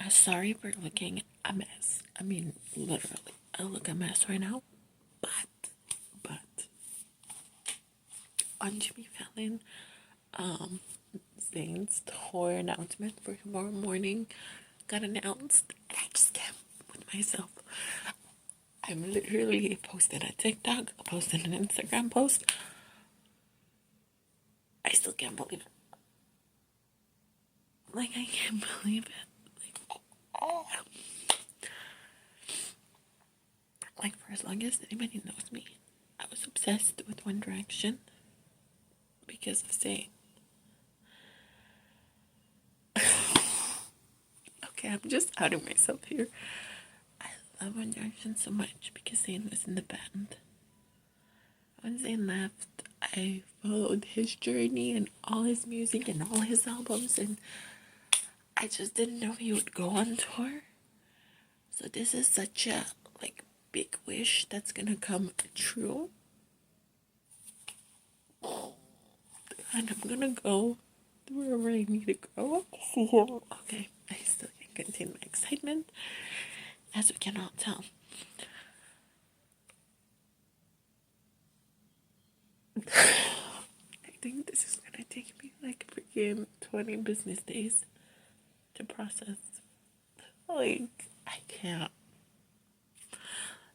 Sorry for looking a mess. I mean, literally, I look a mess right now. But, on Jimmy Fallon, Zayn's tour announcement for tomorrow morning got announced, and I just can't with myself. I'm literally posted a TikTok, posted an Instagram post. I still can't believe it. Like, I can't believe it. Like, for as long as anybody knows me, I was obsessed with One Direction because of Zayn. Okay, I'm just outing myself here. I love One Direction so much because Zayn was in the band. When Zayn left, I followed his journey and all his music and all his albums, and I just didn't know he would go on tour. So this is such a big wish that's gonna come true. And I'm gonna go wherever I need to go to see him. Okay, I still can't contain my excitement, as we can all tell. I think this is gonna take me freaking 20 business days to process. I can't.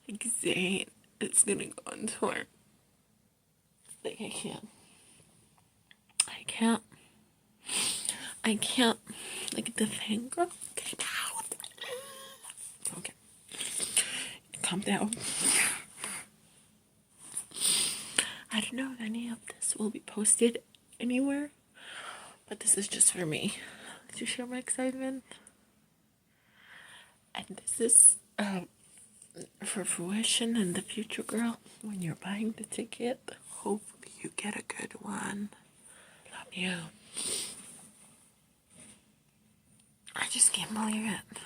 Zayn is gonna go on tour. I can't. I can't. The fangirl came out. Okay. Calm down. I don't know if any of this will be posted anywhere, but this is just for me to share my excitement. And this is for fruition in the future, girl. When you're buying the ticket, hopefully you get a good one. Love you. I just can't believe it.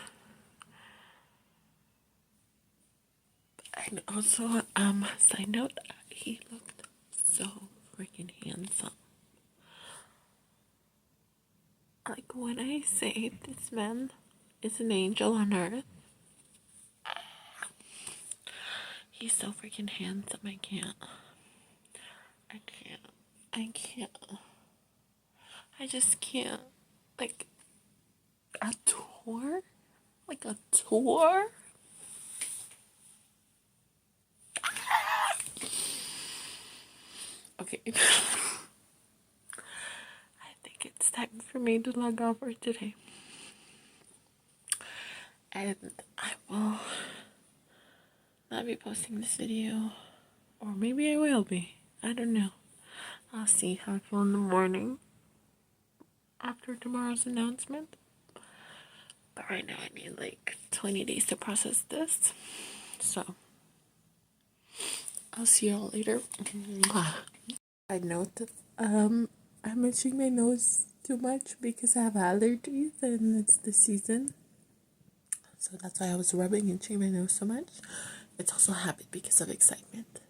And also, side note, he looked so freaking handsome. When I say this man is an angel on earth, he's so freaking handsome. I can't. I just can't. A tour? A tour? Okay. I think it's time for me to log off for today. And I will not be posting this video. Or maybe I will be. I don't know. I'll see how I feel in the morning after tomorrow's announcement. But right now I need 20 days to process this. So I'll see y'all later. I note that I'm itching my nose too much because I have allergies and it's the season. So that's why I was rubbing and itching my nose so much. It's also a habit because of excitement.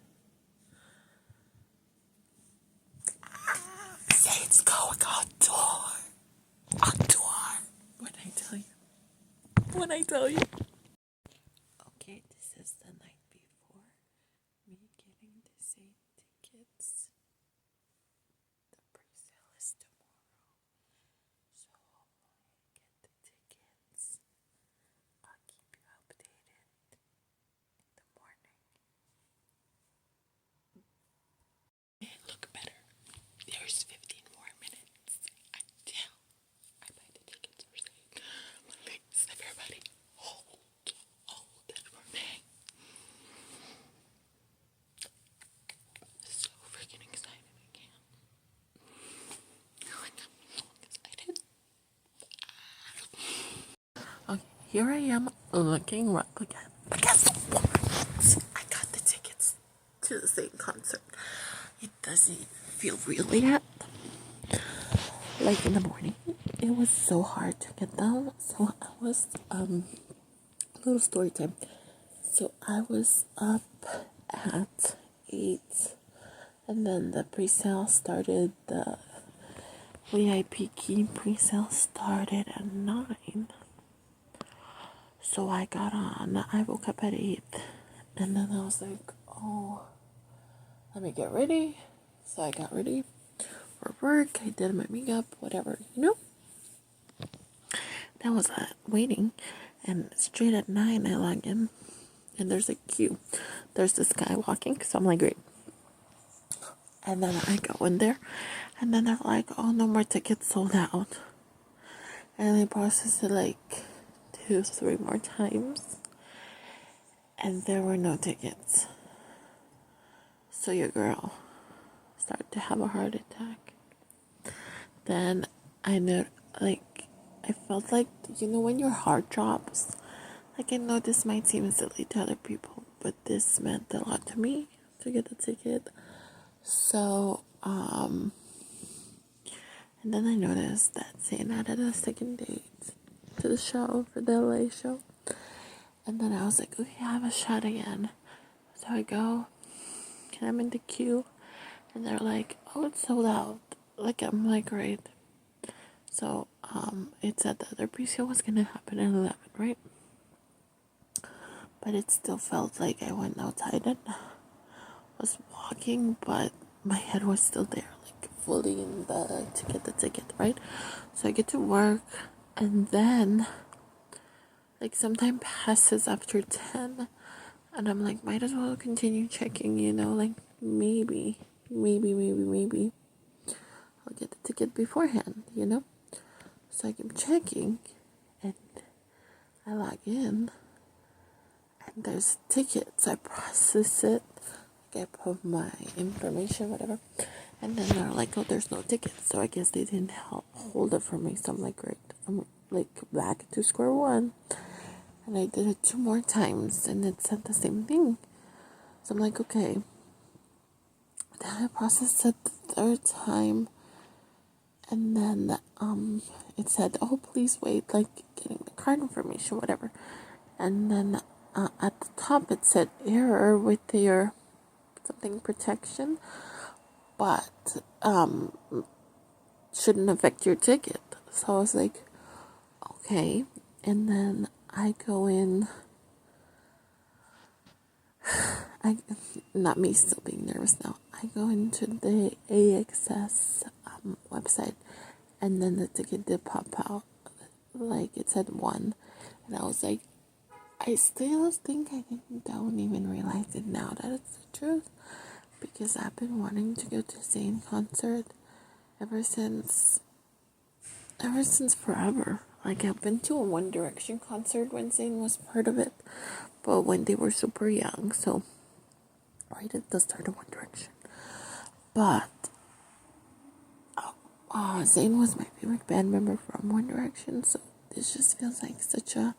Zayn's going on tour. On tour. When I tell you. Okay, this is the night before me getting the Zayn tickets. The pre-sale is tomorrow. So hopefully I get the tickets. I'll keep you updated in the morning. Look better. There's 15 more minutes until I buy the tickets for Zayn. Please, everybody, hold it for me. So freaking excited, I can't. I'm so excited. Okay, here I am looking right again. But guess what? I got the tickets to the Zayn concert. It doesn't feel real yet. In the morning, it was so hard to get them. So I was a little story time. So I was up at 8, and then the pre-sale started. The VIP key pre-sale started at 9. So I got on. I woke up at 8. And then I was like, oh, let me get ready. So I got ready for work. I did my makeup, whatever, That was waiting. And straight at 9, I log in. And there's a queue. There's this guy walking. So I'm like, great. And then I go in there. And then they're like, oh, no more tickets sold out. And they processed it like 2, 3 more times. And there were no tickets. So your girl started to have a heart attack. Then I know, like, I felt like, when your heart drops, like, I know this might seem silly to other people, but this meant a lot to me to get the ticket. So, and then I noticed that Zayn added a second date to the show, for the LA show. And then I was like, okay, I have a shot again. So I go, and I'm in the queue, and they're like, oh, it's sold out. Like, I'm like, right. So, it said the other pre-sale was gonna happen at 11, right? But it still felt like I went outside and was walking, but my head was still there, like, fully in to get the ticket, right? So I get to work, and then, like, some time passes after 10, and I'm like, might as well continue checking, like, maybe I'll get the ticket beforehand, So I keep checking, and I log in, and there's tickets. I process it, like, I put my information, whatever, and then they're like, oh, there's no tickets. So I guess they didn't hold it for me. So I'm like, great. I'm like back to square one, and I did it 2 more times, and it said the same thing. So I'm like, okay. Then I processed it the 3rd time, and then it said, oh, please wait, like, getting the card information, whatever. And then at the top it said error with your something protection, but shouldn't affect your ticket. So I was like, okay. And then I go in, not me still being nervous now, I go into the AXS website, and then the ticket did pop out, like, it said 1, and I was like, I still think don't even realize it now that it's the truth, because I've been wanting to go to Zayn concert ever since forever. Like, I've been to a One Direction concert when Zayn was part of it, but when they were super young, so right at the start of One Direction. But Zayn was my favorite band member from One Direction, so this just feels like such a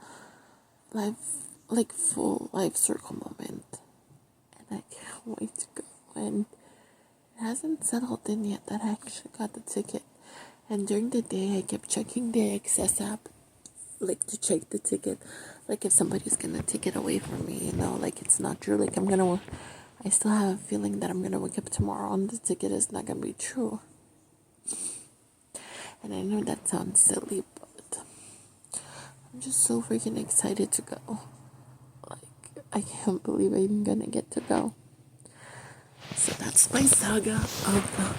full life circle moment, and I can't wait to go. And it hasn't settled in yet that I actually got the ticket. And during the day, I kept checking the Access app, like, to check the ticket, like, if somebody's gonna take it away from me, like, it's not true. Like, I still have a feeling that I'm gonna wake up tomorrow and the ticket is not gonna be true. And I know that sounds silly, but I'm just so freaking excited to go. Like, I can't believe I'm gonna get to go. So that's my saga of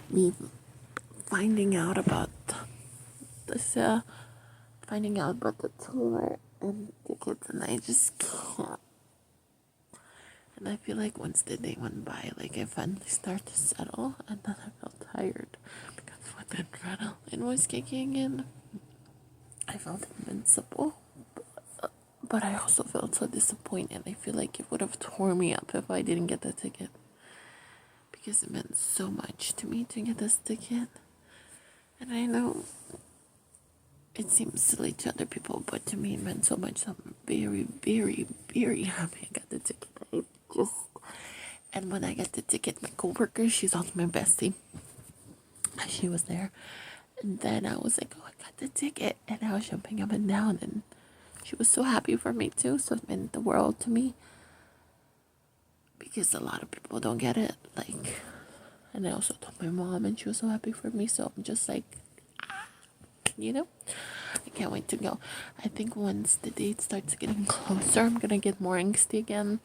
me finding out about this, finding out about the tour and tickets, and I just can't. And I feel like once the day went by, like, I finally started to settle, and then I felt tired because when the adrenaline was kicking in, I felt invincible. But I also felt so disappointed. I feel like it would have torn me up if I didn't get the ticket, because it meant so much to me to get this ticket. And I know it seems silly to other people, but to me it meant so much. So I'm very, very, very happy I got the ticket. And when I got the ticket, my coworker, she's also my bestie, she was there. And then I was like, oh, I got the ticket. And I was jumping up and down, and she was so happy for me too. So it meant the world to me, because a lot of people don't get it. Like, and I also told my mom, and she was so happy for me. So I'm just like, I can't wait to go. I think once the date starts getting closer, I'm gonna get more angsty again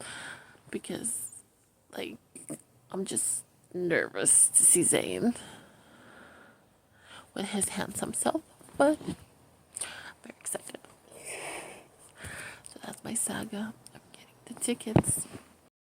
because, like, I'm just nervous to see Zayn with his handsome self, but I'm very excited. So that's my saga. I'm getting the tickets.